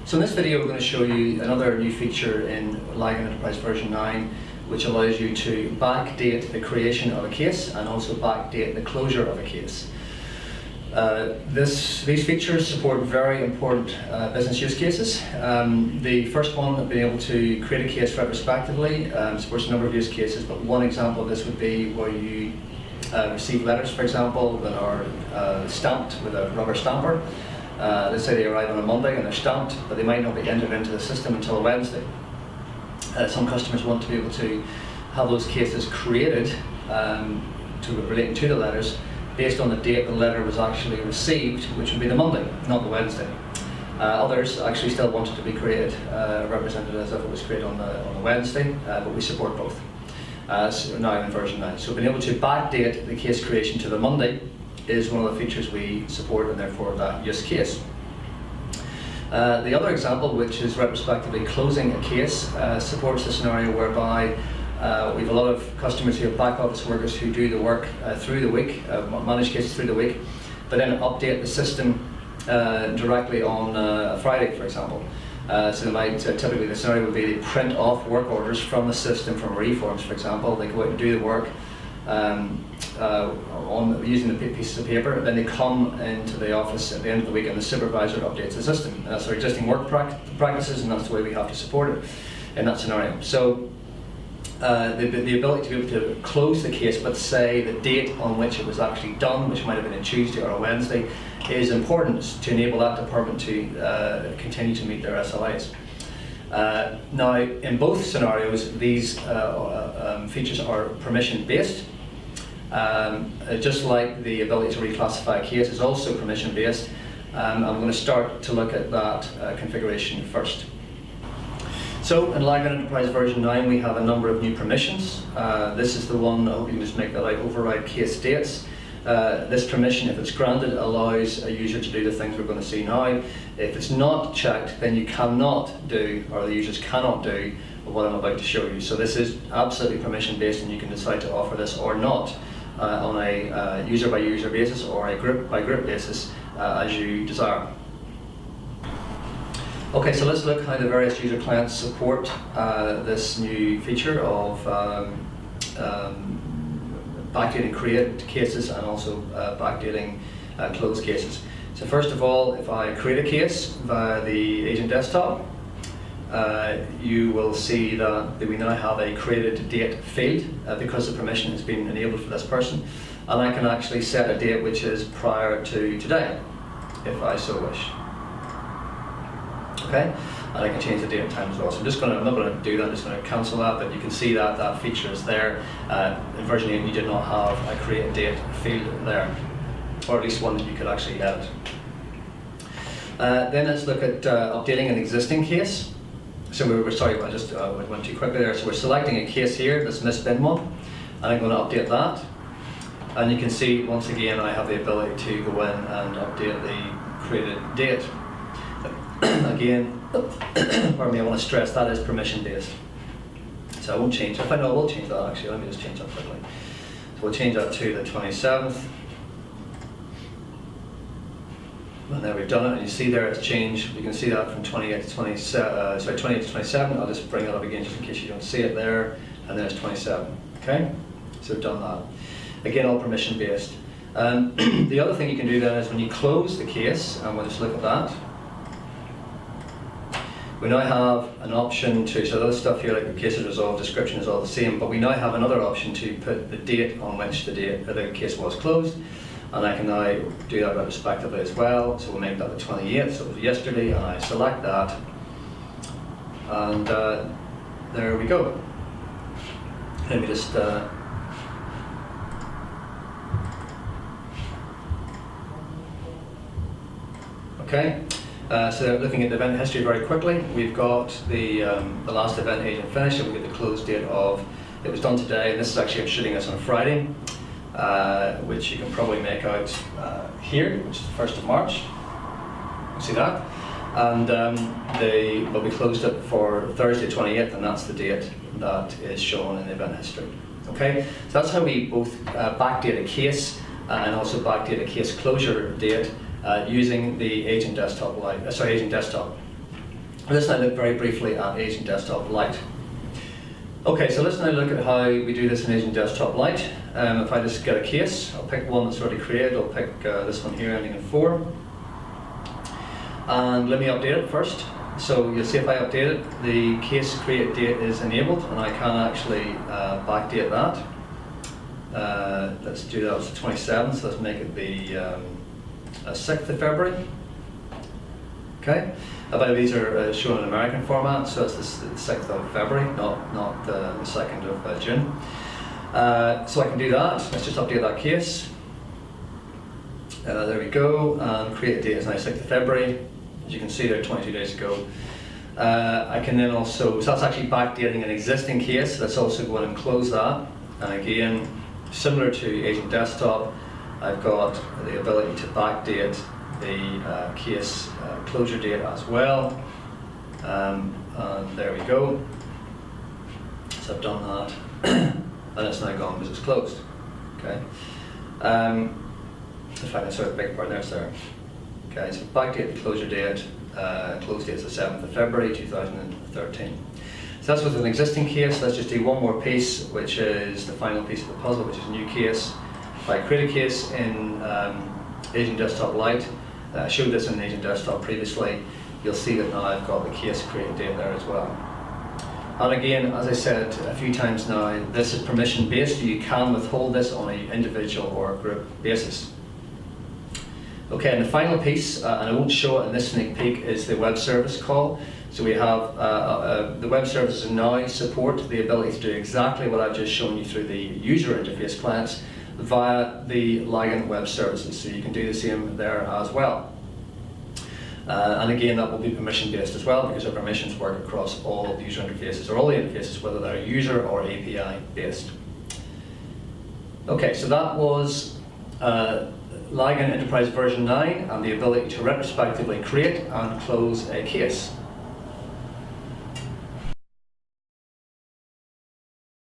So in this video we're going to show you another new feature in LAGAN Enterprise version 9, which allows you to backdate the creation of a case and also backdate the closure of a case. These features support very important business use cases. The first one, being able to create a case retrospectively, supports a number of use cases, but one example of this would be where you receive letters, for example, that are stamped with a rubber stamper. Let's say they arrive on a Monday and they're stamped, but they might not be entered into the system until a Wednesday. Some customers want to be able to have those cases created relating to the letters based on the date the letter was actually received, which would be the Monday, not the Wednesday. Others actually still want it to be created, represented as if it was created on the Wednesday, but we support both. So now in version 9. So being able to backdate the case creation to the Monday is one of the features we support, and therefore that use case. The other example, which is retrospectively closing a case, supports a scenario whereby we have a lot of customers who have back office workers who do the work through the week, manage cases through the week, but then update the system directly on a Friday, for example. So they might, typically the scenario would be they print off work orders from the system, from reforms, for example. They go out and do the work using the pieces of paper, then they come into the office at the end of the week and the supervisor updates the system. And that's our existing work practices, and that's the way we have to support it in that scenario. So the ability to be able to close the case but say the date on which it was actually done, which might have been a Tuesday or a Wednesday, is important to enable that department to continue to meet their SLAs. Now, in both scenarios, these features are permission-based. Just like the ability to reclassify a case is also permission-based. I'm going to start to look at that configuration first. So in LAGAN Enterprise version 9 we have a number of new permissions. This is the one, I hope you can just make that out, override case dates. This permission, if it's granted, allows a user to do the things we're going to see now. If it's not checked, then you cannot do, or the users cannot do, what I'm about to show you. So this is absolutely permission-based, and you can decide to offer this or not on a user-by-user basis or a group-by-group basis as you desire. Okay, so let's look how the various user clients support this new feature of backdating create cases and also backdating closed cases. So first of all, if I create a case via the agent desktop, you will see that we now have a created date field because the permission has been enabled for this person, and I can actually set a date which is prior to today, if I so wish. Okay, and I can change the date and time as well. So I'm not going to do that. I'm just going to cancel that. But you can see that that feature is there. In version 8, you did not have a create date field there, or at least one that you could actually edit. Then let's look at updating an existing case. So I just went too quickly there. So we're selecting a case here, this misbin one, and I'm going to update that. And you can see once again I have the ability to go in and update the created date. Again, pardon me, I want to stress that is permission-based. So I won't change it. I know I will change that actually. Let me just change that quickly. So we'll change that to the 27th. And there we've done it, and you see there it's changed. You can see that from 28 to 27. 28 to 27. I'll just bring that up again just in case you don't see it there. And then it's 27. Okay, so we've done that. Again, all permission-based. The other thing you can do then is when you close the case, and we'll just look at that. We now have an option to, so those stuff here like the case is resolved, description is all the same, but we now have another option to put the date on which the case was closed, and I can now do that retrospectively as well. So we'll make that the 28th, so it was yesterday, and I select that, and there we go. Let me just okay. So looking at the event history very quickly, we've got the last event agent finished, and we get the close date of, it was done today, and this is actually, I'm shooting this on Friday, which you can probably make out here, which is the 1st of March. You see that? And we closed it for Thursday 28th, and that's the date that is shown in the event history. Okay, so that's how we both backdate a case and also backdate a case closure date using the Agent Desktop. Let's now look very briefly at Agent Desktop Lite. Okay, so let's now look at how we do this in Agent Desktop Lite. If I just get a case, I'll pick one that's already created. I'll pick this one here ending in 4. And let me update it first. So you'll see if I update it, the case create date is enabled, and I can actually backdate that. Let's do that as the 27th, so let's make it the 6th of February. Okay, by the way, these are shown in American format, so it's the 6th of February, not the 2nd of June. So I can do that. Let's just update that case. There we go, and create date is now 6th of February. As you can see there, 22 days ago. I can then also, so that's actually backdating an existing case. Let's also go in and close that. And again, similar to Agent Desktop, I've got the ability to backdate the case closure date as well. And there we go. So I've done that, and it's now gone because it's closed. Okay. In fact, I sort of big part there, sir. Okay, so backdate the closure date. Close date is the 7th of February 2013. So that's with an existing case. Let's just do one more piece, which is the final piece of the puzzle, which is a new case. If I create a case in Agent Desktop Lite, I showed this in Agent Desktop previously, you'll see that now I've got the case create date there as well. And again, as I said a few times now, this is permission based. You can withhold this on an individual or group basis. Okay, and the final piece, and I won't show it in this sneak peek, is the web service call. So we have the web services now support the ability to do exactly what I've just shown you through the user interface clients via the LAGAN web services. So you can do the same there as well. And again, that will be permission based as well, because our permissions work across all user interfaces, or all the interfaces, whether they're user or API based. Okay, so that was LAGAN Enterprise version 9 and the ability to retrospectively create and close a case.